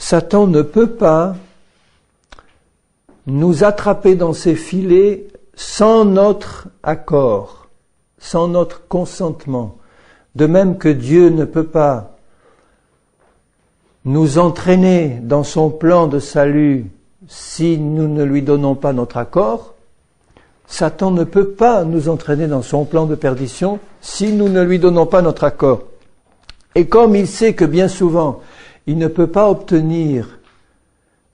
Satan ne peut pas nous attraper dans ses filets sans notre accord, sans notre consentement. De même que Dieu ne peut pas nous entraîner dans son plan de salut si nous ne lui donnons pas notre accord, Satan ne peut pas nous entraîner dans son plan de perdition si nous ne lui donnons pas notre accord. Et comme il sait que bien souvent, il ne peut pas obtenir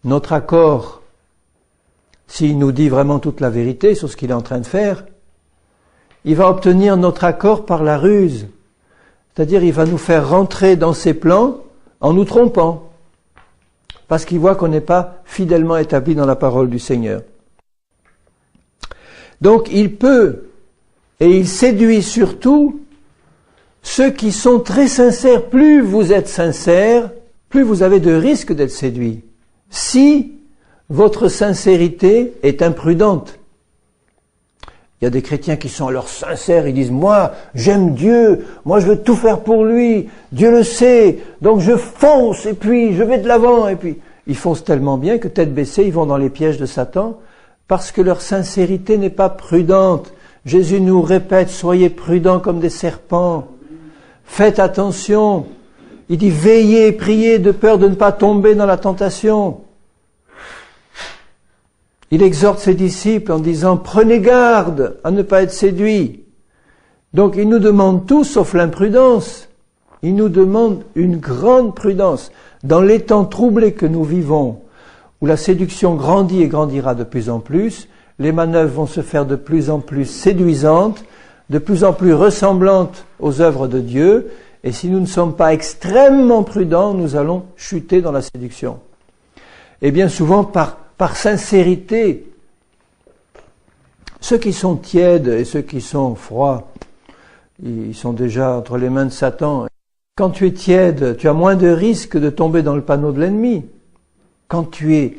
notre accord s'il nous dit vraiment toute la vérité sur ce qu'il est en train de faire, il va obtenir notre accord par la ruse. C'est-à-dire, il va nous faire rentrer dans ses plans en nous trompant, parce qu'il voit qu'on n'est pas fidèlement établi dans la parole du Seigneur. Donc, il peut, et il séduit surtout, ceux qui sont très sincères. Plus vous êtes sincères, plus vous avez de risques d'être séduits. Si votre sincérité est imprudente. Il y a des chrétiens qui sont alors sincères, ils disent « Moi, j'aime Dieu, moi je veux tout faire pour lui, Dieu le sait, donc je fonce et puis je vais de l'avant. » Et puis ils foncent tellement bien que tête baissée, ils vont dans les pièges de Satan parce que leur sincérité n'est pas prudente. Jésus nous répète « Soyez prudents comme des serpents, faites attention. » Il dit « Veillez et priez de peur de ne pas tomber dans la tentation. » Il exhorte ses disciples en disant « Prenez garde à ne pas être séduits. » Donc il nous demande tout sauf l'imprudence. Il nous demande une grande prudence. Dans les temps troublés que nous vivons, où la séduction grandit et grandira de plus en plus, les manœuvres vont se faire de plus en plus séduisantes, de plus en plus ressemblantes aux œuvres de Dieu, et si nous ne sommes pas extrêmement prudents, nous allons chuter dans la séduction. Et bien souvent par sincérité. Ceux qui sont tièdes et ceux qui sont froids, ils sont déjà entre les mains de Satan. Quand tu es tiède, tu as moins de risques de tomber dans le panneau de l'ennemi. Quand tu es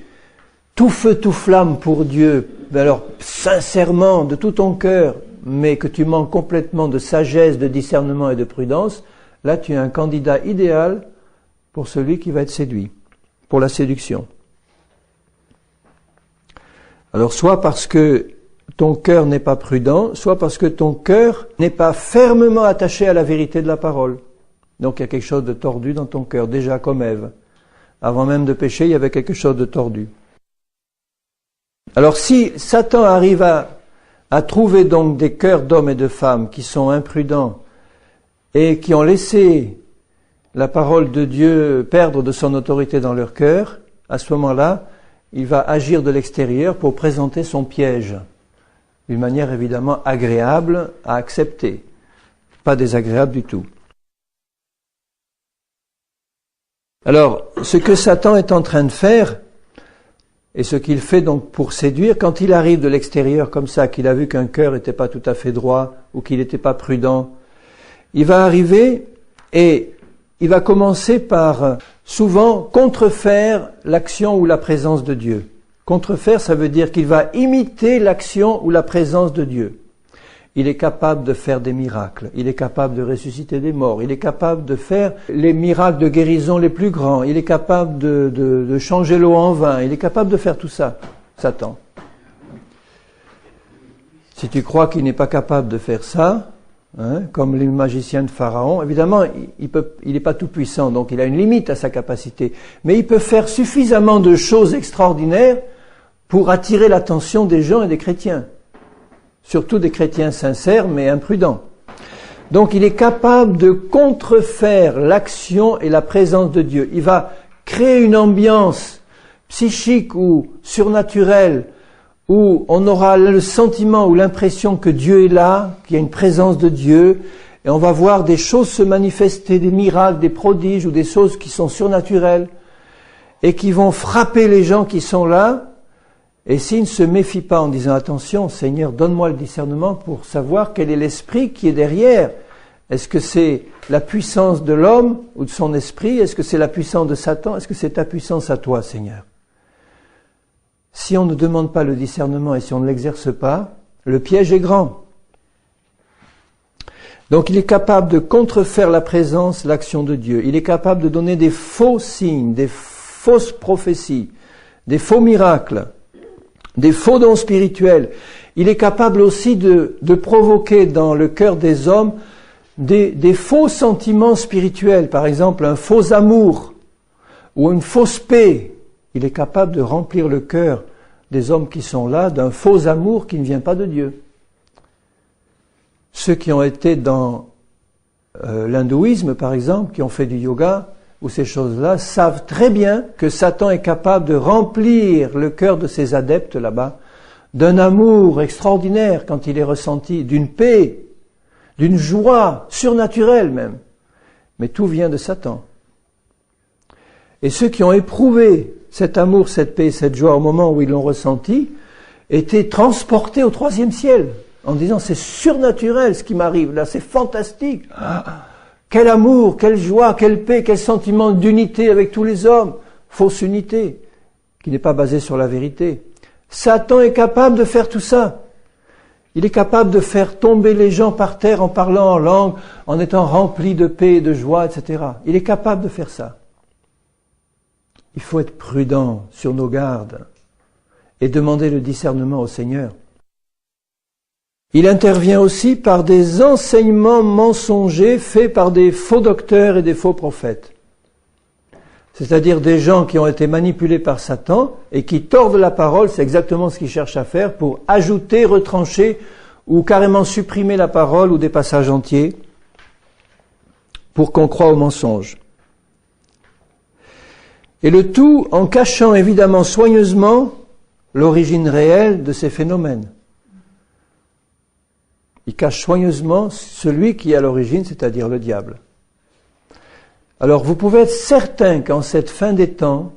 tout feu, tout flamme pour Dieu, alors sincèrement, de tout ton cœur, mais que tu manques complètement de sagesse, de discernement et de prudence, là tu es un candidat idéal pour celui qui va être séduit, pour la séduction. Alors soit parce que ton cœur n'est pas prudent, soit parce que ton cœur n'est pas fermement attaché à la vérité de la parole. Donc il y a quelque chose de tordu dans ton cœur, déjà comme Ève. Avant même de pécher, il y avait quelque chose de tordu. Alors si Satan arrive à trouver donc des cœurs d'hommes et de femmes qui sont imprudents et qui ont laissé la parole de Dieu perdre de son autorité dans leur cœur, à ce moment-là, il va agir de l'extérieur pour présenter son piège, d'une manière évidemment agréable à accepter, pas désagréable du tout. Alors, ce que Satan est en train de faire, et ce qu'il fait donc pour séduire, quand il arrive de l'extérieur comme ça, qu'il a vu qu'un cœur n'était pas tout à fait droit, ou qu'il n'était pas prudent, il va arriver et il va commencer par souvent contrefaire l'action ou la présence de Dieu. Contrefaire, ça veut dire qu'il va imiter l'action ou la présence de Dieu. Il est capable de faire des miracles, il est capable de ressusciter des morts, il est capable de faire les miracles de guérison les plus grands, il est capable de changer l'eau en vin, il est capable de faire tout ça, Satan. Si tu crois qu'il n'est pas capable de faire ça, comme les magiciens de Pharaon, évidemment, il n'est pas tout puissant, donc il a une limite à sa capacité. Mais il peut faire suffisamment de choses extraordinaires pour attirer l'attention des gens et des chrétiens. Surtout des chrétiens sincères, mais imprudents. Donc il est capable de contrefaire l'action et la présence de Dieu. Il va créer une ambiance psychique ou surnaturelle où on aura le sentiment ou l'impression que Dieu est là, qu'il y a une présence de Dieu, et on va voir des choses se manifester, des miracles, des prodiges ou des choses qui sont surnaturelles, et qui vont frapper les gens qui sont là, et s'ils ne se méfient pas en disant « Attention, Seigneur, donne-moi le discernement pour savoir quel est l'esprit qui est derrière. Est-ce que c'est la puissance de l'homme ou de son esprit? Est-ce que c'est la puissance de Satan? Est-ce que c'est ta puissance à toi, Seigneur ?» Si on ne demande pas le discernement et si on ne l'exerce pas, le piège est grand. Donc il est capable de contrefaire la présence, l'action de Dieu. Il est capable de donner des faux signes, des fausses prophéties, des faux miracles, des faux dons spirituels. Il est capable aussi de provoquer dans le cœur des hommes des faux sentiments spirituels, par exemple un faux amour ou une fausse paix. Il est capable de remplir le cœur des hommes qui sont là d'un faux amour qui ne vient pas de Dieu. Ceux qui ont été dans l'hindouisme, par exemple, qui ont fait du yoga ou ces choses-là, savent très bien que Satan est capable de remplir le cœur de ses adeptes là-bas d'un amour extraordinaire quand il est ressenti, d'une paix, d'une joie surnaturelle même. Mais tout vient de Satan. Et ceux qui ont éprouvé cet amour, cette paix, cette joie au moment où ils l'ont ressenti, étaient transportés au 3e ciel, en disant c'est surnaturel ce qui m'arrive là, c'est fantastique. Quel amour, quelle joie, quelle paix, quel sentiment d'unité avec tous les hommes. Fausse unité, qui n'est pas basée sur la vérité. Satan est capable de faire tout ça. Il est capable de faire tomber les gens par terre en parlant en langue, en étant rempli de paix et de joie, etc. Il est capable de faire ça. Il faut être prudent sur nos gardes et demander le discernement au Seigneur. Il intervient aussi par des enseignements mensongers faits par des faux docteurs et des faux prophètes. C'est-à-dire des gens qui ont été manipulés par Satan et qui tordent la parole, c'est exactement ce qu'ils cherchent à faire pour ajouter, retrancher ou carrément supprimer la parole ou des passages entiers pour qu'on croie au mensonge. Et le tout en cachant évidemment soigneusement l'origine réelle de ces phénomènes. Il cache soigneusement celui qui est à l'origine, c'est-à-dire le diable. Alors vous pouvez être certain qu'en cette fin des temps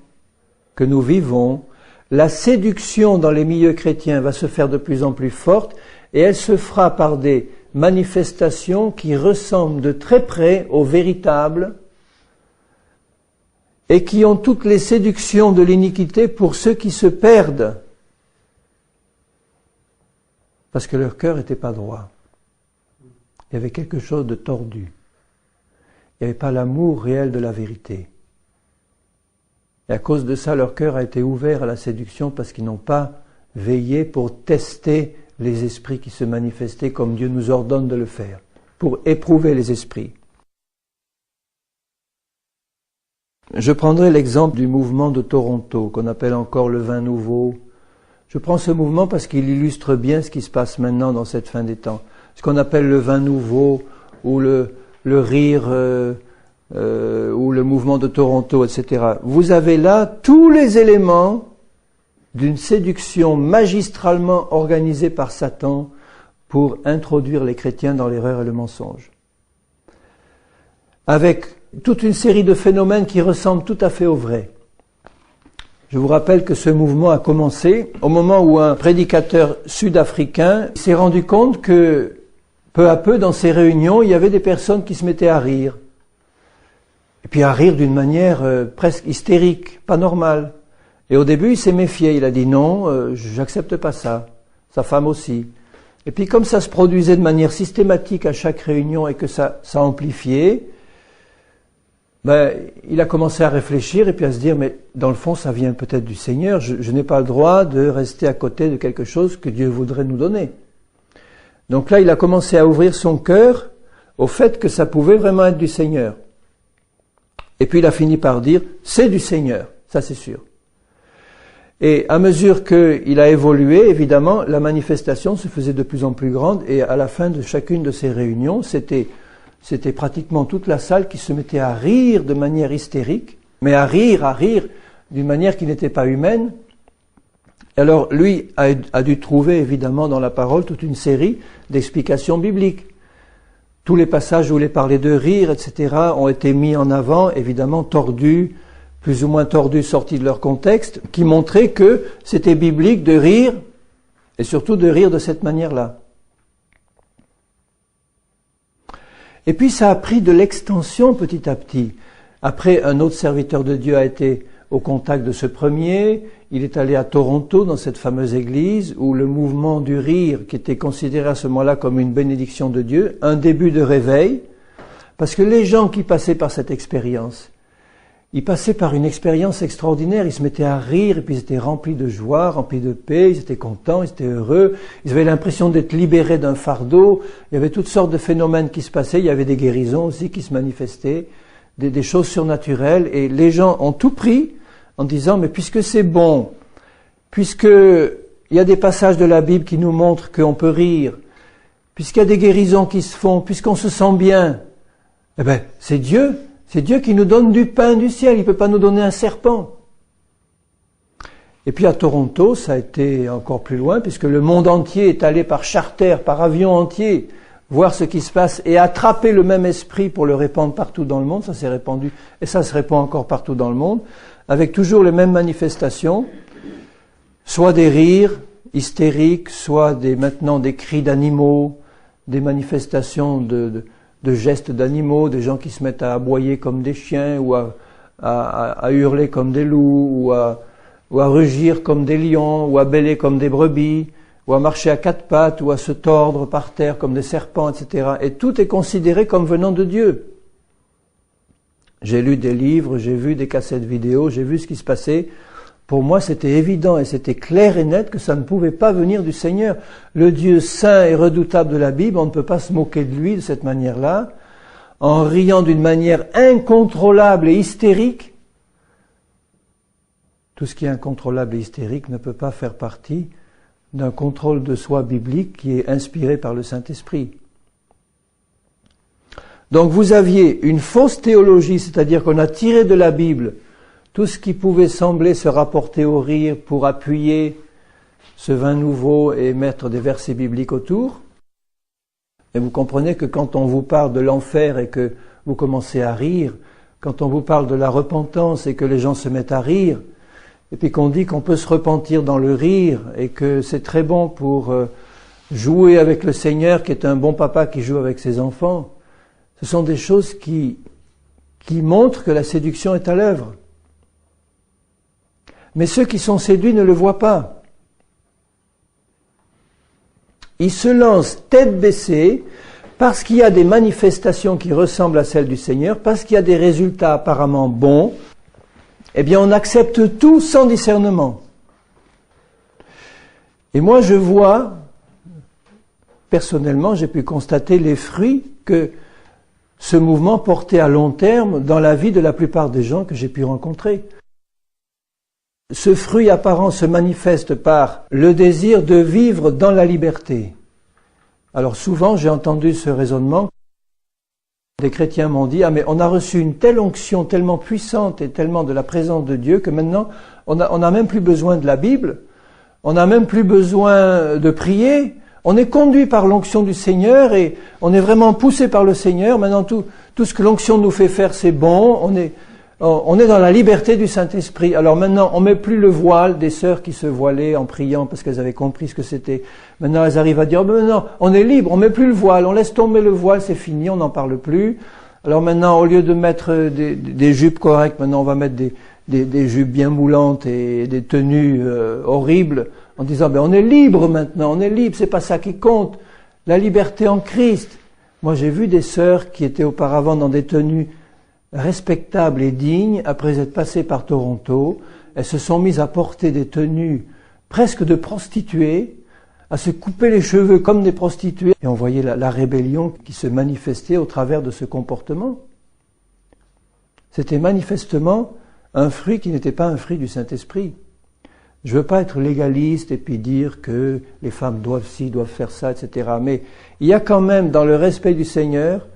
que nous vivons, la séduction dans les milieux chrétiens va se faire de plus en plus forte et elle se fera par des manifestations qui ressemblent de très près aux véritables et qui ont toutes les séductions de l'iniquité pour ceux qui se perdent parce que leur cœur n'était pas droit. Il y avait quelque chose de tordu. Il n'y avait pas l'amour réel de la vérité. Et à cause de ça, leur cœur a été ouvert à la séduction parce qu'ils n'ont pas veillé pour tester les esprits qui se manifestaient comme Dieu nous ordonne de le faire, pour éprouver les esprits. Je prendrai l'exemple du mouvement de Toronto, qu'on appelle encore le vin nouveau. Je prends ce mouvement parce qu'il illustre bien ce qui se passe maintenant dans cette fin des temps. Ce qu'on appelle le vin nouveau, ou le rire, ou le mouvement de Toronto, etc. Vous avez là tous les éléments d'une séduction magistralement organisée par Satan pour introduire les chrétiens dans l'erreur et le mensonge. Avec toute une série de phénomènes qui ressemblent tout à fait au vrai. Je vous rappelle que ce mouvement a commencé au moment où un prédicateur sud-africain s'est rendu compte que peu à peu, dans ces réunions, il y avait des personnes qui se mettaient à rire. Et puis à rire d'une manière presque hystérique, pas normale. Et au début, il s'est méfié. Il a dit non, j'accepte pas ça. Sa femme aussi. Et puis comme ça se produisait de manière systématique à chaque réunion et que ça amplifiait, il a commencé à réfléchir et puis à se dire, mais dans le fond, ça vient peut-être du Seigneur. Je n'ai pas le droit de rester à côté de quelque chose que Dieu voudrait nous donner. Donc là, il a commencé à ouvrir son cœur au fait que ça pouvait vraiment être du Seigneur. Et puis il a fini par dire, c'est du Seigneur, ça c'est sûr. Et à mesure qu'il a évolué, évidemment, la manifestation se faisait de plus en plus grande et à la fin de chacune de ces réunions, c'était pratiquement toute la salle qui se mettait à rire de manière hystérique, mais à rire d'une manière qui n'était pas humaine. Alors lui a dû trouver évidemment dans la parole toute une série d'explications bibliques. Tous les passages où il est parlé de rire, etc. ont été mis en avant, évidemment tordus, plus ou moins tordus, sortis de leur contexte, qui montraient que c'était biblique de rire, et surtout de rire de cette manière-là. Et puis ça a pris de l'extension petit à petit. Après, un autre serviteur de Dieu a été au contact de ce premier, il est allé à Toronto, dans cette fameuse église, où le mouvement du rire, qui était considéré à ce moment-là comme une bénédiction de Dieu, un début de réveil, parce que les gens qui passaient par cette expérience, ils passaient par une expérience extraordinaire, ils se mettaient à rire, et puis ils étaient remplis de joie, remplis de paix, ils étaient contents, ils étaient heureux, ils avaient l'impression d'être libérés d'un fardeau, il y avait toutes sortes de phénomènes qui se passaient, il y avait des guérisons aussi qui se manifestaient, des choses surnaturelles, et les gens ont tout pris en disant, mais puisque c'est bon, puisque il y a des passages de la Bible qui nous montrent qu'on peut rire, puisqu'il y a des guérisons qui se font, puisqu'on se sent bien, eh ben, c'est Dieu qui nous donne du pain du ciel, il ne peut pas nous donner un serpent. Et puis à Toronto, ça a été encore plus loin, puisque le monde entier est allé par charter, par avion entier, voir ce qui se passe et attraper le même esprit pour le répandre partout dans le monde. Ça s'est répandu, et ça se répand encore partout dans le monde, avec toujours les mêmes manifestations, soit des rires hystériques, soit maintenant des cris d'animaux, des manifestations de gestes d'animaux, des gens qui se mettent à aboyer comme des chiens, ou à hurler comme des loups, ou à rugir comme des lions, ou à bêler comme des brebis, ou à marcher à quatre pattes, ou à se tordre par terre comme des serpents, etc. Et tout est considéré comme venant de Dieu. J'ai lu des livres, j'ai vu des cassettes vidéo, j'ai vu ce qui se passait. Pour moi, c'était évident et c'était clair et net que ça ne pouvait pas venir du Seigneur. Le Dieu saint et redoutable de la Bible, on ne peut pas se moquer de lui de cette manière-là, en riant d'une manière incontrôlable et hystérique. Tout ce qui est incontrôlable et hystérique ne peut pas faire partie d'un contrôle de soi biblique qui est inspiré par le Saint-Esprit. Donc vous aviez une fausse théologie, c'est-à-dire qu'on a tiré de la Bible tout ce qui pouvait sembler se rapporter au rire pour appuyer ce vin nouveau et mettre des versets bibliques autour. Et vous comprenez que quand on vous parle de l'enfer et que vous commencez à rire, quand on vous parle de la repentance et que les gens se mettent à rire, et puis qu'on dit qu'on peut se repentir dans le rire et que c'est très bon pour jouer avec le Seigneur qui est un bon papa qui joue avec ses enfants, ce sont des choses qui montrent que la séduction est à l'œuvre. Mais ceux qui sont séduits ne le voient pas. Ils se lancent tête baissée parce qu'il y a des manifestations qui ressemblent à celles du Seigneur, parce qu'il y a des résultats apparemment bons. Eh bien, on accepte tout sans discernement. Et moi, je vois, personnellement, j'ai pu constater les fruits que ce mouvement portait à long terme dans la vie de la plupart des gens que j'ai pu rencontrer. Ce fruit apparent se manifeste par le désir de vivre dans la liberté. Alors souvent, j'ai entendu ce raisonnement. Des chrétiens m'ont dit, mais on a reçu une telle onction tellement puissante et tellement de la présence de Dieu que maintenant, on n'a même plus besoin de la Bible, on n'a même plus besoin de prier, on est conduit par l'onction du Seigneur et on est vraiment poussé par le Seigneur. Maintenant, tout ce que l'onction nous fait faire, c'est bon, on est dans la liberté du Saint-Esprit. Alors maintenant, on met plus le voile des sœurs qui se voilaient en priant parce qu'elles avaient compris ce que c'était. Maintenant, elles arrivent à dire, non, on est libre, on met plus le voile, on laisse tomber le voile, c'est fini, on n'en parle plus. Alors maintenant, au lieu de mettre des jupes correctes, maintenant on va mettre des jupes bien moulantes et des tenues horribles, en disant, on est libre maintenant, on est libre, c'est pas ça qui compte. La liberté en Christ. Moi, j'ai vu des sœurs qui étaient auparavant dans des tenues respectables et dignes, après être passées par Toronto, elles se sont mises à porter des tenues presque de prostituées, à se couper les cheveux comme des prostituées, et on voyait la rébellion qui se manifestait au travers de ce comportement. C'était manifestement un fruit qui n'était pas un fruit du Saint-Esprit. Je veux pas être légaliste et puis dire que les femmes doivent ci, doivent faire ça, etc. Mais il y a quand même, dans le respect du Seigneur,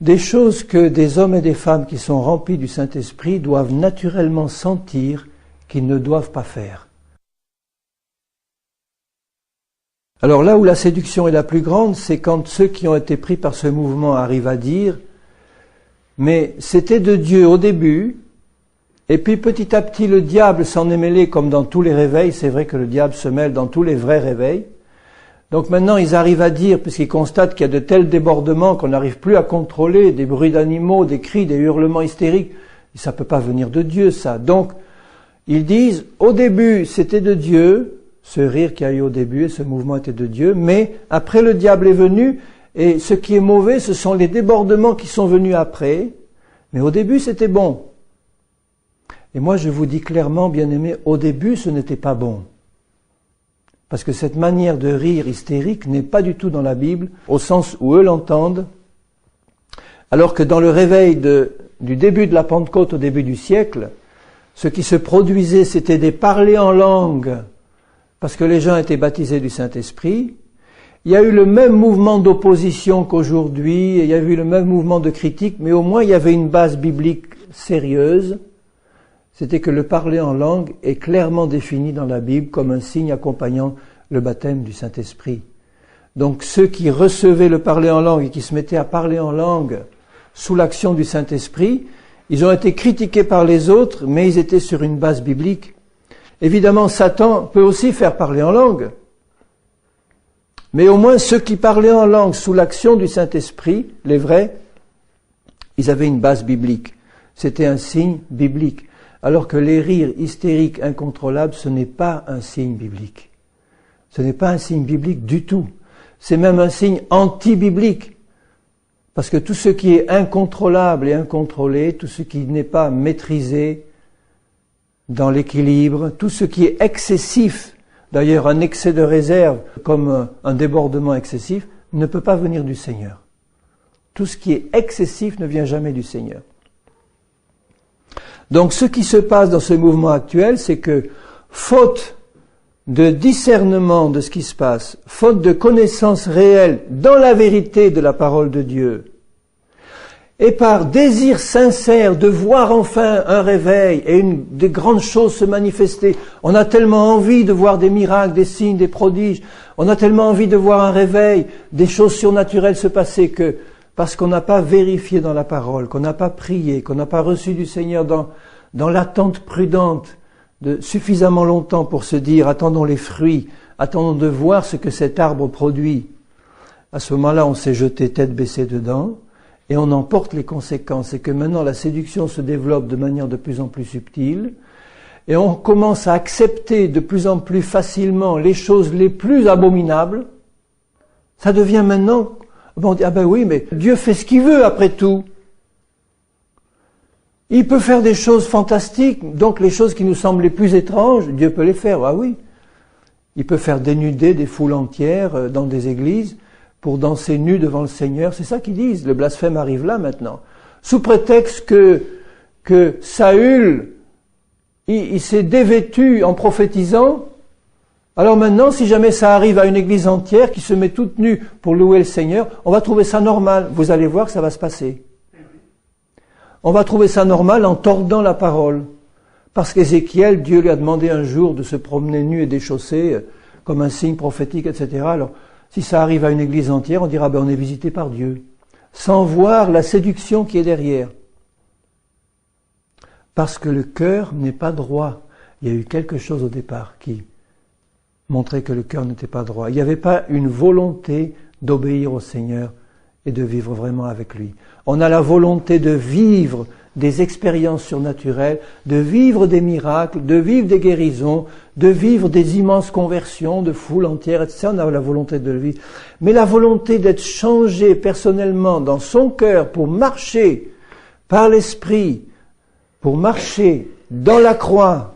des choses que des hommes et des femmes qui sont remplis du Saint-Esprit doivent naturellement sentir qu'ils ne doivent pas faire. Alors là où la séduction est la plus grande, c'est quand ceux qui ont été pris par ce mouvement arrivent à dire « mais c'était de Dieu au début », et puis petit à petit le diable s'en est mêlé comme dans tous les réveils, c'est vrai que le diable se mêle dans tous les vrais réveils. Donc maintenant, ils arrivent à dire, puisqu'ils constatent qu'il y a de tels débordements qu'on n'arrive plus à contrôler, des bruits d'animaux, des cris, des hurlements hystériques, ça ne peut pas venir de Dieu, ça. Donc, ils disent, au début, c'était de Dieu, ce rire qu'il y a eu au début, et ce mouvement était de Dieu, mais après le diable est venu, et ce qui est mauvais, ce sont les débordements qui sont venus après, mais au début, c'était bon. Et moi, je vous dis clairement, bien-aimés, au début, ce n'était pas bon. Parce que cette manière de rire hystérique n'est pas du tout dans la Bible, au sens où eux l'entendent, alors que dans le réveil du début de la Pentecôte au début du siècle, ce qui se produisait, c'était des parlers en langue, parce que les gens étaient baptisés du Saint-Esprit. Il y a eu le même mouvement d'opposition qu'aujourd'hui, il y a eu le même mouvement de critique, mais au moins il y avait une base biblique sérieuse. C'était que le parler en langue est clairement défini dans la Bible comme un signe accompagnant le baptême du Saint-Esprit. Donc ceux qui recevaient le parler en langue et qui se mettaient à parler en langue sous l'action du Saint-Esprit, ils ont été critiqués par les autres, mais ils étaient sur une base biblique. Évidemment, Satan peut aussi faire parler en langue. Mais au moins ceux qui parlaient en langue sous l'action du Saint-Esprit, les vrais, ils avaient une base biblique. C'était un signe biblique. Alors que les rires hystériques incontrôlables, ce n'est pas un signe biblique. Ce n'est pas un signe biblique du tout. C'est même un signe anti-biblique. Parce que tout ce qui est incontrôlable et incontrôlé, tout ce qui n'est pas maîtrisé dans l'équilibre, tout ce qui est excessif, d'ailleurs un excès de réserve comme un débordement excessif, ne peut pas venir du Seigneur. Tout ce qui est excessif ne vient jamais du Seigneur. Donc ce qui se passe dans ce mouvement actuel, c'est que, faute de discernement de ce qui se passe, faute de connaissance réelle dans la vérité de la parole de Dieu, et par désir sincère de voir enfin un réveil et des grandes choses se manifester, on a tellement envie de voir des miracles, des signes, des prodiges, on a tellement envie de voir un réveil, des choses surnaturelles se passer que, parce qu'on n'a pas vérifié dans la parole, qu'on n'a pas prié, qu'on n'a pas reçu du Seigneur dans l'attente prudente de suffisamment longtemps pour se dire, attendons les fruits, attendons de voir ce que cet arbre produit. À ce moment-là, on s'est jeté tête baissée dedans et on en porte les conséquences. C'est que maintenant, la séduction se développe de manière de plus en plus subtile et on commence à accepter de plus en plus facilement les choses les plus abominables. Ça devient maintenant... on dit, ah ben oui, mais Dieu fait ce qu'il veut après tout. Il peut faire des choses fantastiques, donc les choses qui nous semblent les plus étranges, Dieu peut les faire, ah oui. Il peut faire dénuder des foules entières dans des églises pour danser nus devant le Seigneur, c'est ça qu'ils disent, le blasphème arrive là maintenant. Sous prétexte que Saül, il s'est dévêtu en prophétisant. Alors maintenant, si jamais ça arrive à une église entière qui se met toute nue pour louer le Seigneur, on va trouver ça normal. Vous allez voir que ça va se passer. On va trouver ça normal en tordant la parole. Parce qu'Ézéchiel, Dieu lui a demandé un jour de se promener nu et déchaussé, comme un signe prophétique, etc. Alors, si ça arrive à une église entière, on dira, on est visité par Dieu. Sans voir la séduction qui est derrière. Parce que le cœur n'est pas droit. Il y a eu quelque chose au départ qui montrait que le cœur n'était pas droit. Il n'y avait pas une volonté d'obéir au Seigneur et de vivre vraiment avec lui. On a la volonté de vivre des expériences surnaturelles, de vivre des miracles, de vivre des guérisons, de vivre des immenses conversions de foules entières, etc. On a la volonté de le vivre. Mais la volonté d'être changé personnellement dans son cœur pour marcher par l'Esprit, pour marcher dans la croix,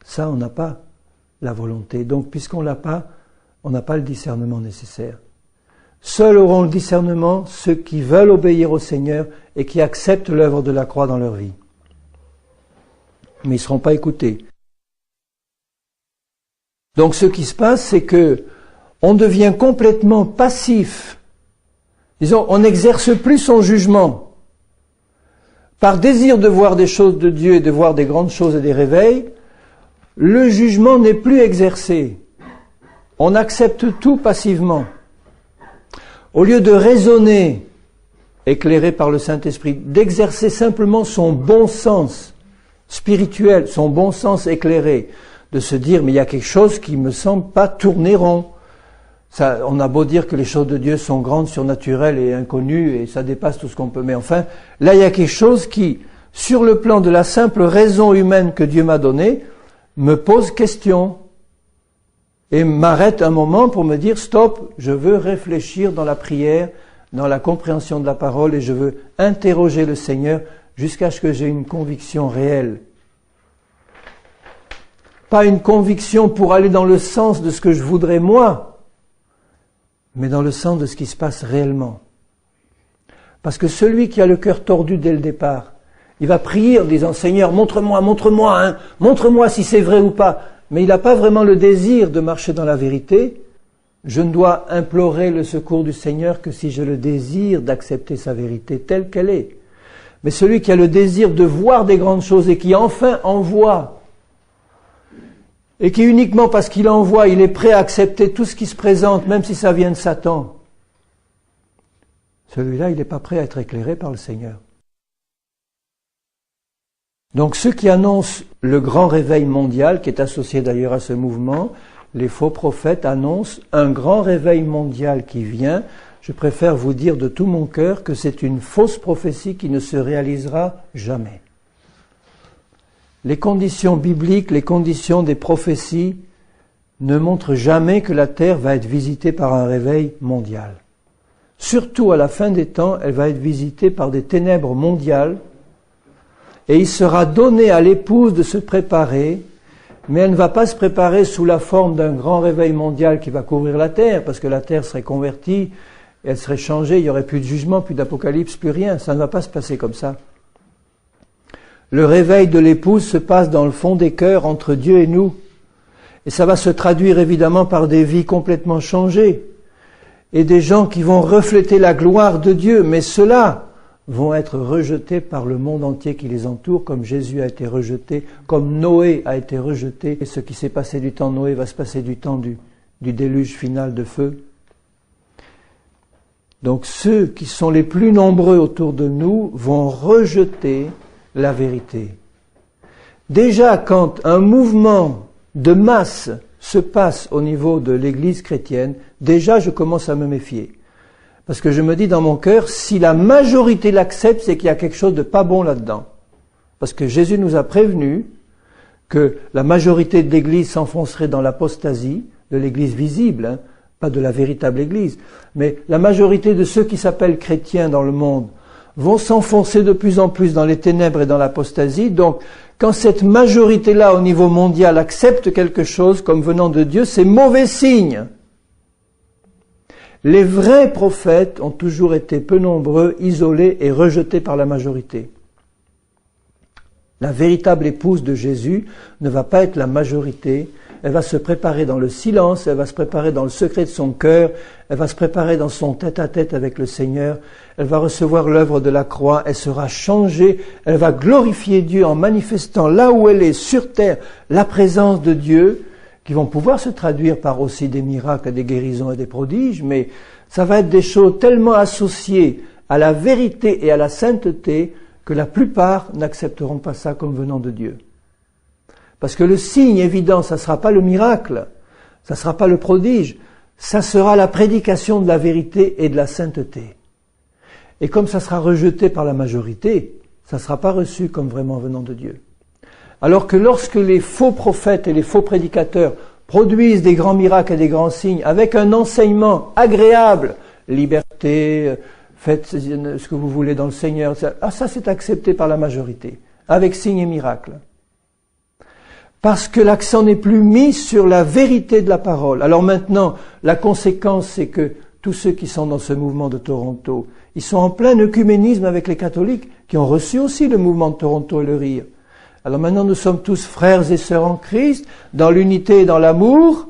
ça on n'a pas la volonté. Donc, puisqu'on l'a pas, on n'a pas le discernement nécessaire. Seuls auront le discernement ceux qui veulent obéir au Seigneur et qui acceptent l'œuvre de la croix dans leur vie. Mais ils ne seront pas écoutés. Donc, ce qui se passe, c'est que on devient complètement passif. Disons, on n'exerce plus son jugement. Par désir de voir des choses de Dieu et de voir des grandes choses et des réveils, le jugement n'est plus exercé. On accepte tout passivement. Au lieu de raisonner, éclairé par le Saint-Esprit, d'exercer simplement son bon sens spirituel, son bon sens éclairé, de se dire, mais il y a quelque chose qui me semble pas tourner rond. Ça, on a beau dire que les choses de Dieu sont grandes, surnaturelles et inconnues, et ça dépasse tout ce qu'on peut, mais enfin, là il y a quelque chose qui, sur le plan de la simple raison humaine que Dieu m'a donnée, me pose question et m'arrête un moment pour me dire stop, je veux réfléchir dans la prière, dans la compréhension de la parole et je veux interroger le Seigneur jusqu'à ce que j'ai une conviction réelle. Pas une conviction pour aller dans le sens de ce que je voudrais moi, mais dans le sens de ce qui se passe réellement. Parce que celui qui a le cœur tordu dès le départ, il va prier en disant « Seigneur, montre-moi si c'est vrai ou pas ». Mais il n'a pas vraiment le désir de marcher dans la vérité. Je ne dois implorer le secours du Seigneur que si je le désire d'accepter sa vérité telle qu'elle est. Mais celui qui a le désir de voir des grandes choses et qui enfin en voit, et qui uniquement parce qu'il en voit, il est prêt à accepter tout ce qui se présente, même si ça vient de Satan, celui-là, il n'est pas prêt à être éclairé par le Seigneur. Donc ceux qui annoncent le grand réveil mondial, qui est associé d'ailleurs à ce mouvement, les faux prophètes annoncent un grand réveil mondial qui vient. Je préfère vous dire de tout mon cœur que c'est une fausse prophétie qui ne se réalisera jamais. Les conditions bibliques, les conditions des prophéties ne montrent jamais que la terre va être visitée par un réveil mondial. Surtout à la fin des temps, elle va être visitée par des ténèbres mondiales et il sera donné à l'épouse de se préparer, mais elle ne va pas se préparer sous la forme d'un grand réveil mondial qui va couvrir la terre, parce que la terre serait convertie, elle serait changée, il n'y aurait plus de jugement, plus d'apocalypse, plus rien. Ça ne va pas se passer comme ça. Le réveil de l'épouse se passe dans le fond des cœurs entre Dieu et nous. Et ça va se traduire évidemment par des vies complètement changées et des gens qui vont refléter la gloire de Dieu, mais ceux-là vont être rejetés par le monde entier qui les entoure, comme Jésus a été rejeté, comme Noé a été rejeté. Et ce qui s'est passé du temps de Noé va se passer du temps du déluge final de feu. Donc ceux qui sont les plus nombreux autour de nous vont rejeter la vérité. Déjà, quand un mouvement de masse se passe au niveau de l'Église chrétienne, déjà je commence à me méfier. Parce que je me dis dans mon cœur, si la majorité l'accepte, c'est qu'il y a quelque chose de pas bon là-dedans. Parce que Jésus nous a prévenu que la majorité de l'Église s'enfoncerait dans l'apostasie, de l'Église visible, pas de la véritable Église, mais la majorité de ceux qui s'appellent chrétiens dans le monde vont s'enfoncer de plus en plus dans les ténèbres et dans l'apostasie. Donc, quand cette majorité-là au niveau mondial accepte quelque chose comme venant de Dieu, c'est mauvais signe. Les vrais prophètes ont toujours été peu nombreux, isolés et rejetés par la majorité. La véritable épouse de Jésus ne va pas être la majorité. Elle va se préparer dans le silence, elle va se préparer dans le secret de son cœur, elle va se préparer dans son tête-à-tête avec le Seigneur, elle va recevoir l'œuvre de la croix, elle sera changée, elle va glorifier Dieu en manifestant là où elle est sur terre la présence de Dieu, qui vont pouvoir se traduire par aussi des miracles, des guérisons et des prodiges, mais ça va être des choses tellement associées à la vérité et à la sainteté que la plupart n'accepteront pas ça comme venant de Dieu. Parce que le signe évident, ça ne sera pas le miracle, ça ne sera pas le prodige, ça sera la prédication de la vérité et de la sainteté. Et comme ça sera rejeté par la majorité, ça ne sera pas reçu comme vraiment venant de Dieu. Alors que lorsque les faux prophètes et les faux prédicateurs produisent des grands miracles et des grands signes avec un enseignement agréable, liberté, faites ce que vous voulez dans le Seigneur, ça c'est accepté par la majorité, avec signes et miracles. Parce que l'accent n'est plus mis sur la vérité de la parole. Alors maintenant, la conséquence, c'est que tous ceux qui sont dans ce mouvement de Toronto, ils sont en plein œcuménisme avec les catholiques, qui ont reçu aussi le mouvement de Toronto et le rire. Alors maintenant, nous sommes tous frères et sœurs en Christ, dans l'unité et dans l'amour,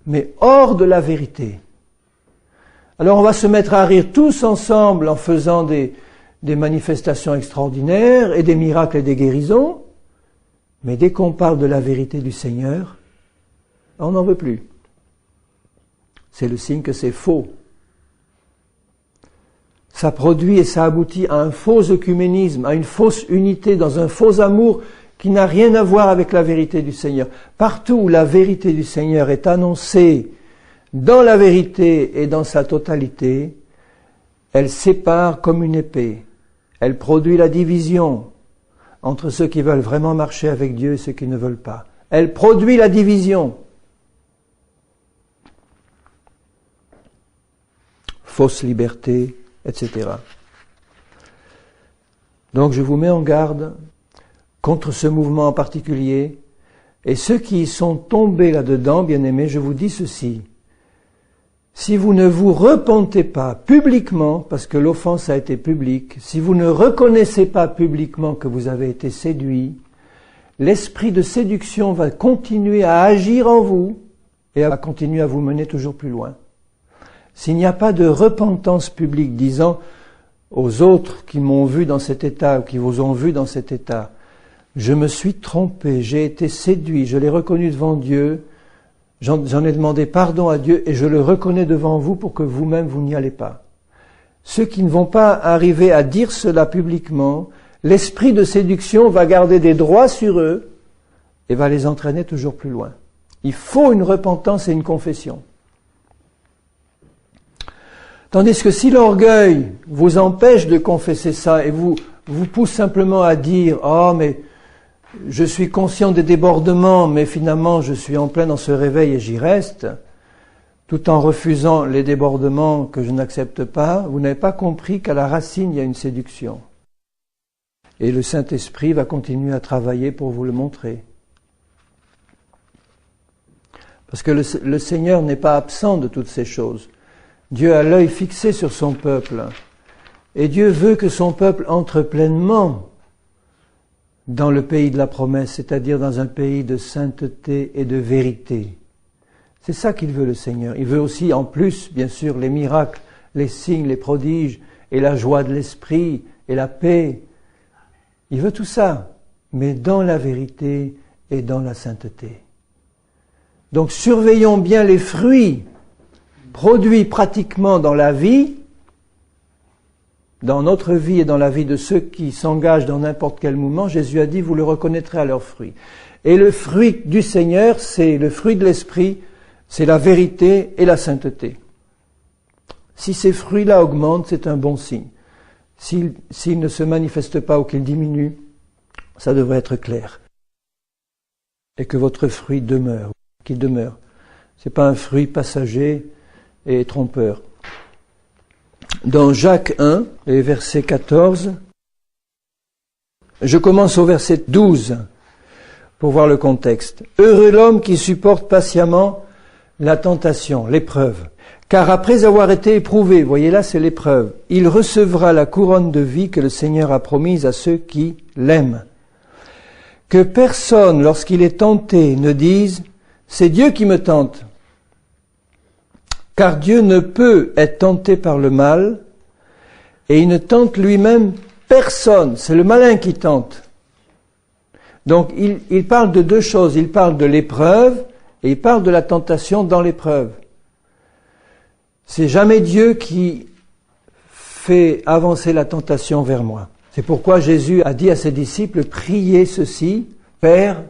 mais hors de la vérité. Alors on va se mettre à rire tous ensemble en faisant des manifestations extraordinaires et des miracles et des guérisons, mais dès qu'on parle de la vérité du Seigneur, on n'en veut plus. C'est le signe que c'est faux. Ça produit et ça aboutit à un faux œcuménisme, à une fausse unité, dans un faux amour qui n'a rien à voir avec la vérité du Seigneur. Partout où la vérité du Seigneur est annoncée dans la vérité et dans sa totalité, elle sépare comme une épée. Elle produit la division entre ceux qui veulent vraiment marcher avec Dieu et ceux qui ne veulent pas. Elle produit la division. Fausse liberté, etc. Donc je vous mets en garde contre ce mouvement en particulier. Et ceux qui sont tombés là-dedans, bien-aimés, je vous dis ceci. Si vous ne vous repentez pas publiquement, parce que l'offense a été publique, si vous ne reconnaissez pas publiquement que vous avez été séduit, l'esprit de séduction va continuer à agir en vous et va continuer à vous mener toujours plus loin. S'il n'y a pas de repentance publique disant aux autres qui m'ont vu dans cet état ou qui vous ont vu dans cet état, je me suis trompé, j'ai été séduit, je l'ai reconnu devant Dieu, j'en ai demandé pardon à Dieu et je le reconnais devant vous pour que vous-même vous n'y allez pas. Ceux qui ne vont pas arriver à dire cela publiquement, l'esprit de séduction va garder des droits sur eux et va les entraîner toujours plus loin. Il faut une repentance et une confession. Tandis que si l'orgueil vous empêche de confesser ça et vous pousse simplement à dire « Oh, mais je suis conscient des débordements, mais finalement je suis en plein dans ce réveil et j'y reste », tout en refusant les débordements que je n'accepte pas, vous n'avez pas compris qu'à la racine il y a une séduction. Et le Saint-Esprit va continuer à travailler pour vous le montrer. Parce que le Seigneur n'est pas absent de toutes ces choses. Dieu a l'œil fixé sur son peuple. Et Dieu veut que son peuple entre pleinement dans le pays de la promesse, c'est-à-dire dans un pays de sainteté et de vérité. C'est ça qu'il veut, le Seigneur. Il veut aussi, en plus, bien sûr, les miracles, les signes, les prodiges, et la joie de l'esprit, et la paix. Il veut tout ça, mais dans la vérité et dans la sainteté. Donc surveillons bien les fruits produits pratiquement dans la vie, dans notre vie et dans la vie de ceux qui s'engagent dans n'importe quel mouvement. Jésus a dit, vous le reconnaîtrez à leurs fruits. Et le fruit du Seigneur, c'est le fruit de l'Esprit, c'est la vérité et la sainteté. Si ces fruits-là augmentent, c'est un bon signe. S'ils ne se manifestent pas ou qu'ils diminuent, ça devrait être clair. Et que votre fruit demeure, qu'il demeure. C'est pas un fruit passager et trompeur. Dans Jacques 1, et verset 14, je commence au verset 12 pour voir le contexte. Heureux l'homme qui supporte patiemment la tentation, l'épreuve. Car après avoir été éprouvé, voyez là c'est l'épreuve, il recevra la couronne de vie que le Seigneur a promise à ceux qui l'aiment. Que personne, lorsqu'il est tenté, ne dise « c'est Dieu qui me tente ». Car Dieu ne peut être tenté par le mal, et il ne tente lui-même personne. C'est le malin qui tente. Donc il parle de deux choses. Il parle de l'épreuve, et il parle de la tentation dans l'épreuve. C'est jamais Dieu qui fait avancer la tentation vers moi. C'est pourquoi Jésus a dit à ses disciples, priez ceci, Père,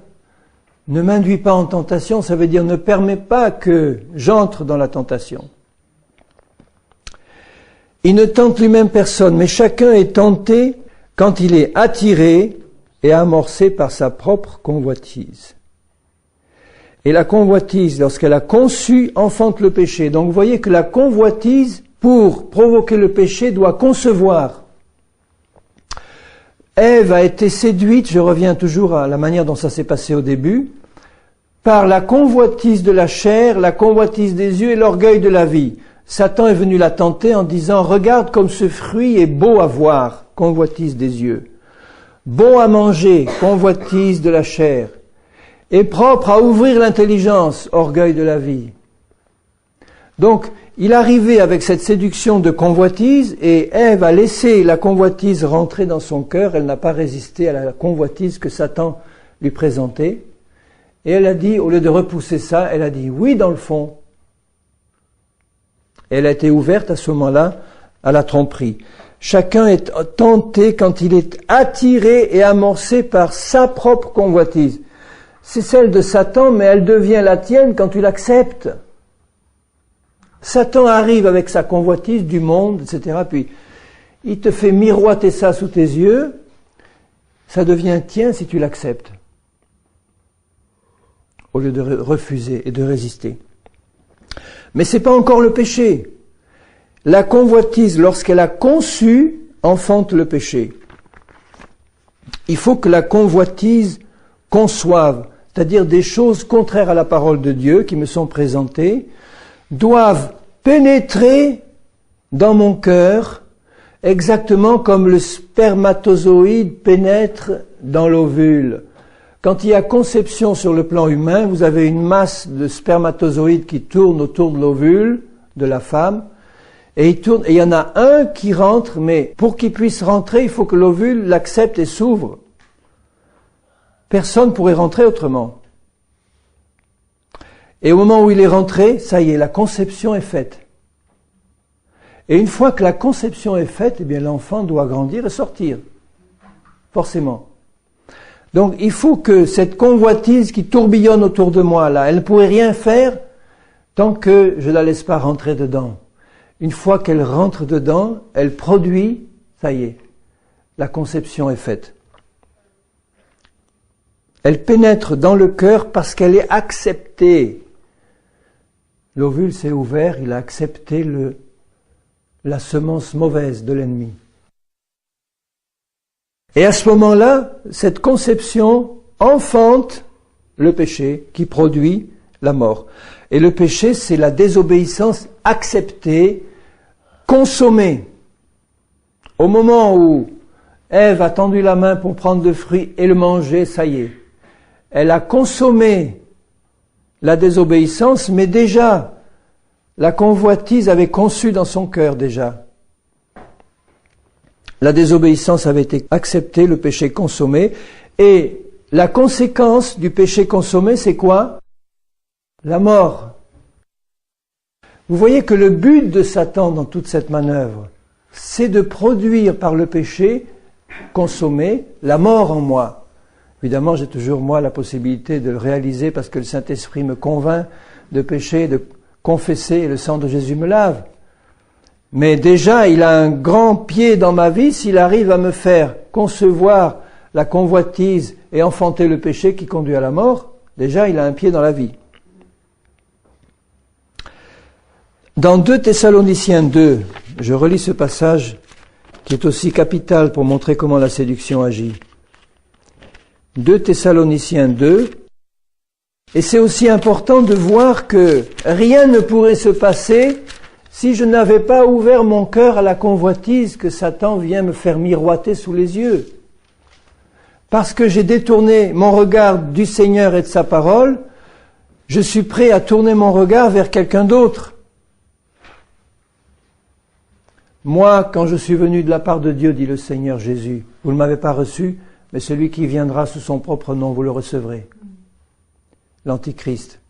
ne m'induis pas en tentation, ça veut dire ne permets pas que j'entre dans la tentation. Il ne tente lui-même personne, mais chacun est tenté quand il est attiré et amorcé par sa propre convoitise. Et la convoitise, lorsqu'elle a conçu, enfante le péché. Donc vous voyez que la convoitise, pour provoquer le péché, doit concevoir. Ève a été séduite, je reviens toujours à la manière dont ça s'est passé au début, par la convoitise de la chair, la convoitise des yeux et l'orgueil de la vie. Satan est venu la tenter en disant « Regarde comme ce fruit est beau à voir, convoitise des yeux, bon à manger, convoitise de la chair, et propre à ouvrir l'intelligence, orgueil de la vie. » Donc, il arrivait avec cette séduction de convoitise et Ève a laissé la convoitise rentrer dans son cœur. Elle n'a pas résisté à la convoitise que Satan lui présentait. Et elle a dit, au lieu de repousser ça, elle a dit oui dans le fond. Et elle a été ouverte à ce moment-là à la tromperie. Chacun est tenté quand il est attiré et amorcé par sa propre convoitise. C'est celle de Satan, mais elle devient la tienne quand tu l'acceptes. Satan arrive avec sa convoitise du monde, etc. Puis il te fait miroiter ça sous tes yeux. Ça devient tien si tu l'acceptes. Au lieu de refuser et de résister. Mais c'est pas encore le péché. La convoitise, lorsqu'elle a conçu, enfante le péché. il faut que la convoitise conçoive, c'est-à-dire des choses contraires à la parole de Dieu qui me sont présentées, doivent pénétrer dans mon cœur, exactement comme le spermatozoïde pénètre dans l'ovule. Quand il y a conception sur le plan humain, vous avez une masse de spermatozoïdes qui tourne autour de l'ovule de la femme, et il y en a un qui rentre, mais pour qu'il puisse rentrer, il faut que l'ovule l'accepte et s'ouvre. Personne ne pourrait rentrer autrement. Et au moment où il est rentré, ça y est, la conception est faite. Et une fois que la conception est faite, eh bien l'enfant doit grandir et sortir. Forcément. Donc il faut que cette convoitise qui tourbillonne autour de moi, là, elle ne pourrait rien faire tant que je ne la laisse pas rentrer dedans. Une fois qu'elle rentre dedans, elle produit, ça y est, la conception est faite. Elle pénètre dans le cœur parce qu'elle est acceptée. L'ovule s'est ouvert, il a accepté la semence mauvaise de l'ennemi. Et à ce moment-là, cette conception enfante le péché qui produit la mort. Et le péché, c'est la désobéissance acceptée, consommée. Au moment où Ève a tendu la main pour prendre le fruit et le manger, ça y est. Elle a consommé la désobéissance, mais déjà, la convoitise avait conçu dans son cœur déjà. La désobéissance avait été acceptée, le péché consommé, et la conséquence du péché consommé, c'est quoi? La mort. Vous voyez que le but de Satan dans toute cette manœuvre, c'est de produire par le péché consommé la mort en moi. Évidemment, j'ai toujours, moi, la possibilité de le réaliser parce que le Saint-Esprit me convainc de pécher, de confesser et le sang de Jésus me lave. Mais déjà, il a un grand pied dans ma vie s'il arrive à me faire concevoir la convoitise et enfanter le péché qui conduit à la mort. Déjà, il a un pied dans la vie. Dans 2 Thessaloniciens 2, je relis ce passage qui est aussi capital pour montrer comment la séduction agit. 2 Thessaloniciens 2, et c'est aussi important de voir que rien ne pourrait se passer si je n'avais pas ouvert mon cœur à la convoitise que Satan vient me faire miroiter sous les yeux. Parce que j'ai détourné mon regard du Seigneur et de sa parole, je suis prêt à tourner mon regard vers quelqu'un d'autre. Moi, quand je suis venu de la part de Dieu, dit le Seigneur Jésus, vous ne m'avez pas reçu, mais celui qui viendra sous son propre nom, vous le recevrez. L'Antichrist.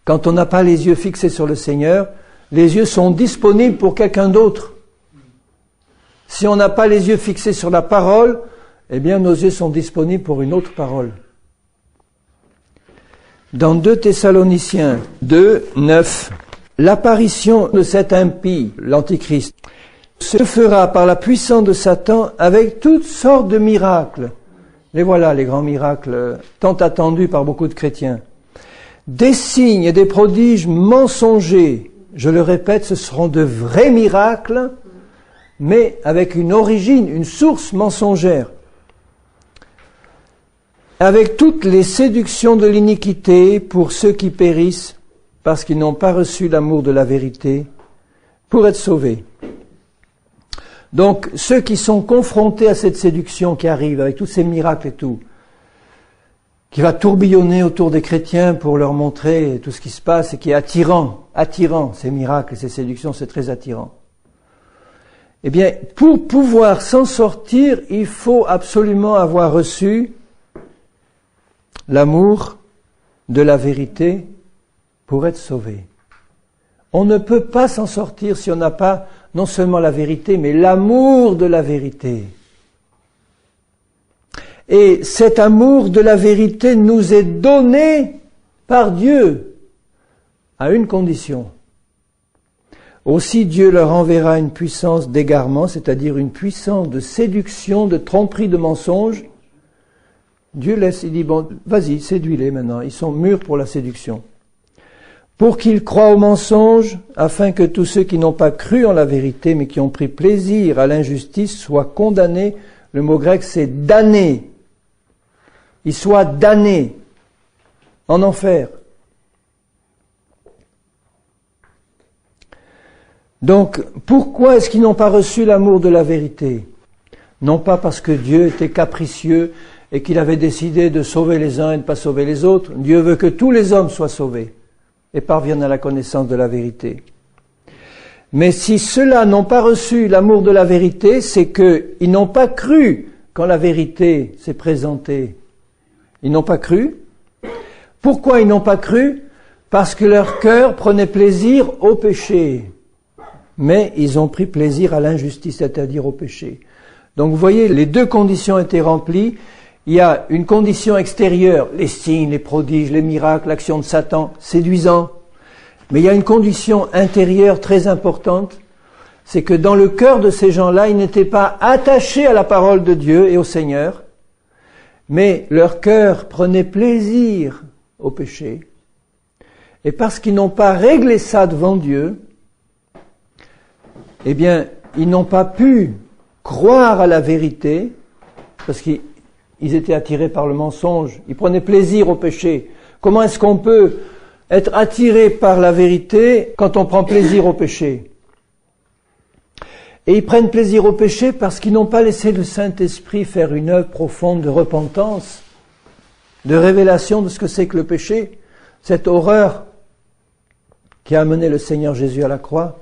Quand on n'a pas les yeux fixés sur le Seigneur, les yeux sont disponibles pour quelqu'un d'autre. Si on n'a pas les yeux fixés sur la parole, eh bien nos yeux sont disponibles pour une autre parole. Dans 2 Thessaloniciens 2, 9, l'apparition de cet impie, l'Antichrist, se fera par la puissance de Satan avec toutes sortes de miracles. Les voilà, les grands miracles tant attendus par beaucoup de chrétiens. Des signes et des prodiges mensongers. Je le répète, ce seront de vrais miracles, mais avec une origine, une source mensongère. Avec toutes les séductions de l'iniquité pour ceux qui périssent, parce qu'ils n'ont pas reçu l'amour de la vérité, pour être sauvés. Donc, ceux qui sont confrontés à cette séduction qui arrive, avec tous ces miracles et tout, qui va tourbillonner autour des chrétiens pour leur montrer tout ce qui se passe et qui est attirant, ces miracles et ces séductions, c'est très attirant. Eh bien, pour pouvoir s'en sortir, il faut absolument avoir reçu l'amour de la vérité pour être sauvé. On ne peut pas s'en sortir si on n'a pas non seulement la vérité, mais l'amour de la vérité. Et cet amour de la vérité nous est donné par Dieu, à une condition. Aussi Dieu leur enverra une puissance d'égarement, c'est-à-dire une puissance de séduction, de tromperie, de mensonge. Dieu laisse, il dit, bon, vas-y, séduis-les maintenant, ils sont mûrs pour la séduction. Pour qu'ils croient au mensonge, afin que tous ceux qui n'ont pas cru en la vérité, mais qui ont pris plaisir à l'injustice, soient condamnés Le mot grec, c'est damné. Ils soient damnés en enfer. Donc, pourquoi est-ce qu'ils n'ont pas reçu l'amour de la vérité? Non pas parce que Dieu était capricieux et qu'il avait décidé de sauver les uns et de ne pas sauver les autres. Dieu veut que tous les hommes soient sauvés et parviennent à la connaissance de la vérité. Mais si ceux-là n'ont pas reçu l'amour de la vérité, c'est qu'ils n'ont pas cru quand la vérité s'est présentée. Ils n'ont pas cru. Pourquoi ils n'ont pas cru? Parce que leur cœur prenait plaisir au péché. Mais ils ont pris plaisir à l'injustice, c'est-à-dire au péché. Donc vous voyez, les deux conditions étaient remplies. Il y a une condition extérieure, les signes, les prodiges, les miracles, l'action de Satan, séduisant. Mais il y a une condition intérieure très importante, c'est que dans le cœur de ces gens-là, ils n'étaient pas attachés à la parole de Dieu et au Seigneur, mais leur cœur prenait plaisir au péché. Et parce qu'ils n'ont pas réglé ça devant Dieu, eh bien, ils n'ont pas pu croire à la vérité, parce qu'ils étaient attirés par le mensonge, ils prenaient plaisir au péché. Comment est-ce qu'on peut être attiré par la vérité quand on prend plaisir au péché? Et ils prennent plaisir au péché parce qu'ils n'ont pas laissé le Saint-Esprit faire une œuvre profonde de repentance, de révélation de ce que c'est que le péché, cette horreur qui a amené le Seigneur Jésus à la croix.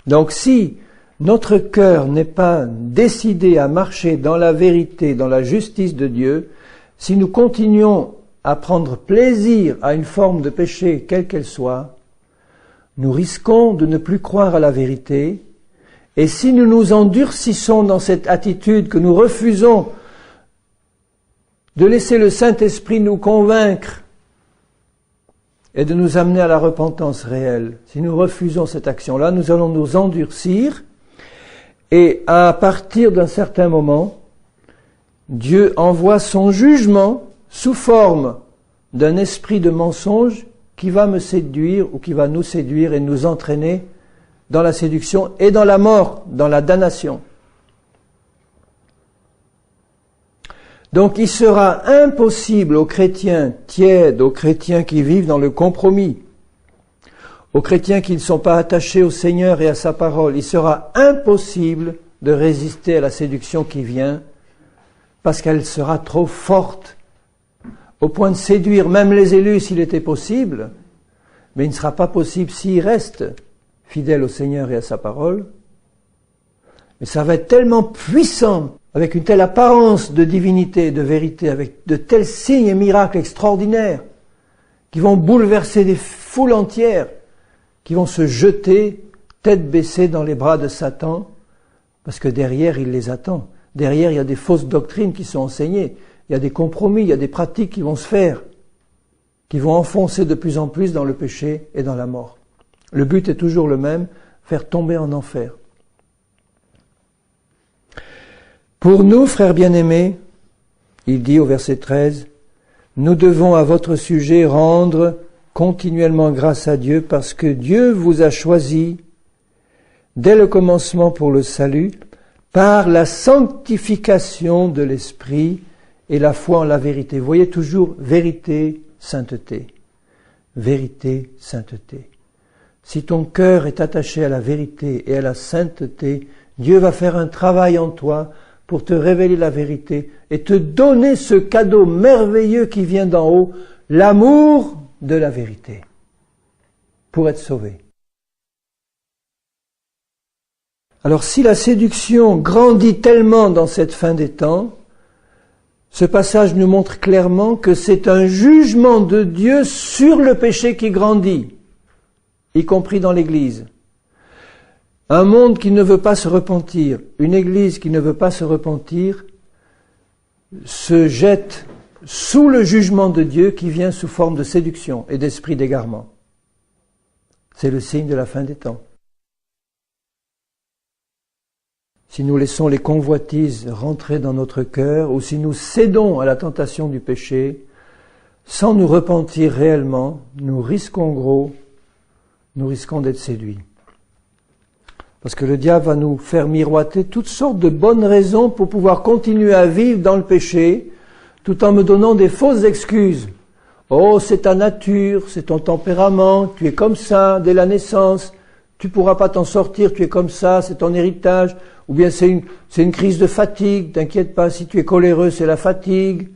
Donc si notre cœur n'est pas décidé à marcher dans la vérité, dans la justice de Dieu, si nous continuons à prendre plaisir à une forme de péché, quelle qu'elle soit, nous risquons de ne plus croire à la vérité. Et si nous nous endurcissons dans cette attitude, que nous refusons de laisser le Saint-Esprit nous convaincre et de nous amener à la repentance réelle, si nous refusons cette action-là, nous allons nous endurcir et à partir d'un certain moment, Dieu envoie son jugement sous forme d'un esprit de mensonge qui va me séduire ou qui va nous séduire et nous entraîner dans la séduction et dans la mort, dans la damnation. Donc il sera impossible aux chrétiens tièdes, aux chrétiens qui vivent dans le compromis, aux chrétiens qui ne sont pas attachés au Seigneur et à sa parole, il sera impossible de résister à la séduction qui vient parce qu'elle sera trop forte au point de séduire même les élus s'il était possible, mais il ne sera pas possible s'ils restent fidèles au Seigneur et à sa parole. Mais ça va être tellement puissant, avec une telle apparence de divinité et de vérité, avec de tels signes et miracles extraordinaires, qui vont bouleverser des foules entières, qui vont se jeter, tête baissée dans les bras de Satan, parce que derrière, il les attend. Derrière, il y a des fausses doctrines qui sont enseignées. Il y a des compromis, il y a des pratiques qui vont se faire, qui vont enfoncer de plus en plus dans le péché et dans la mort. Le but est toujours le même, faire tomber en enfer. Pour nous, frères bien-aimés, il dit au verset 13, « Nous devons à votre sujet rendre continuellement grâce à Dieu parce que Dieu vous a choisi dès le commencement pour le salut par la sanctification de l'Esprit et la foi en la vérité. » Vous voyez toujours vérité, sainteté. Vérité, sainteté. Si ton cœur est attaché à la vérité et à la sainteté, Dieu va faire un travail en toi pour te révéler la vérité et te donner ce cadeau merveilleux qui vient d'en haut, l'amour de la vérité, pour être sauvé. Alors si la séduction grandit tellement dans cette fin des temps, ce passage nous montre clairement que c'est un jugement de Dieu sur le péché qui grandit, y compris dans l'Église. Un monde qui ne veut pas se repentir, une Église qui ne veut pas se repentir, se jette sous le jugement de Dieu qui vient sous forme de séduction et d'esprit d'égarement. C'est le signe de la fin des temps. Si nous laissons les convoitises rentrer dans notre cœur ou si nous cédons à la tentation du péché, sans nous repentir réellement, nous risquons gros, nous risquons d'être séduits. Parce que le diable va nous faire miroiter toutes sortes de bonnes raisons pour pouvoir continuer à vivre dans le péché, tout en me donnant des fausses excuses. Oh, c'est ta nature, c'est ton tempérament, tu es comme ça dès la naissance, tu pourras pas t'en sortir, tu es comme ça, c'est ton héritage. Ou bien c'est une crise de fatigue, t'inquiète pas, si tu es coléreux, c'est la fatigue.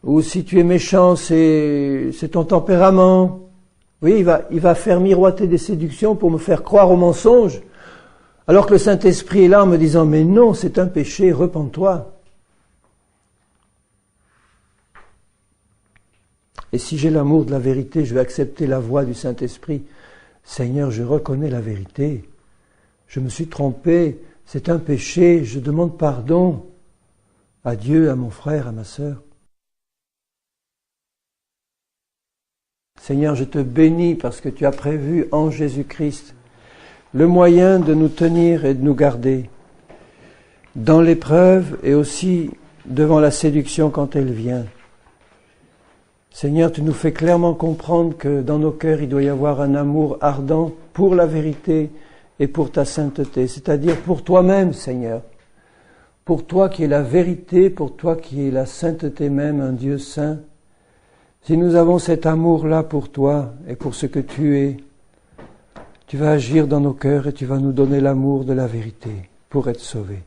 Ou si tu es méchant, c'est ton tempérament. Oui, il va faire miroiter des séductions pour me faire croire au mensonge. Alors que le Saint-Esprit est là en me disant, mais non, c'est un péché, repens-toi. Et si j'ai l'amour de la vérité, je vais accepter la voix du Saint-Esprit. Seigneur, je reconnais la vérité. Je me suis trompé, c'est un péché, je demande pardon à Dieu, à mon frère, à ma sœur. Seigneur, je te bénis parce que tu as prévu en Jésus-Christ le moyen de nous tenir et de nous garder dans l'épreuve et aussi devant la séduction quand elle vient. Seigneur, tu nous fais clairement comprendre que dans nos cœurs, il doit y avoir un amour ardent pour la vérité et pour ta sainteté, c'est-à-dire pour toi-même, Seigneur. Pour toi qui es la vérité, pour toi qui es la sainteté même, un Dieu saint. Si nous avons cet amour-là pour toi et pour ce que tu es, tu vas agir dans nos cœurs et tu vas nous donner l'amour de la vérité pour être sauvés.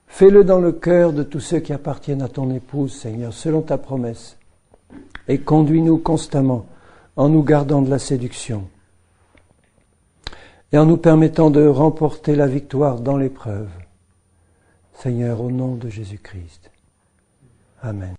Fais-le dans le cœur de tous ceux qui appartiennent à ton épouse, Seigneur, selon ta promesse. Et conduis-nous constamment en nous gardant de la séduction et en nous permettant de remporter la victoire dans l'épreuve. Seigneur, au nom de Jésus-Christ. Amen.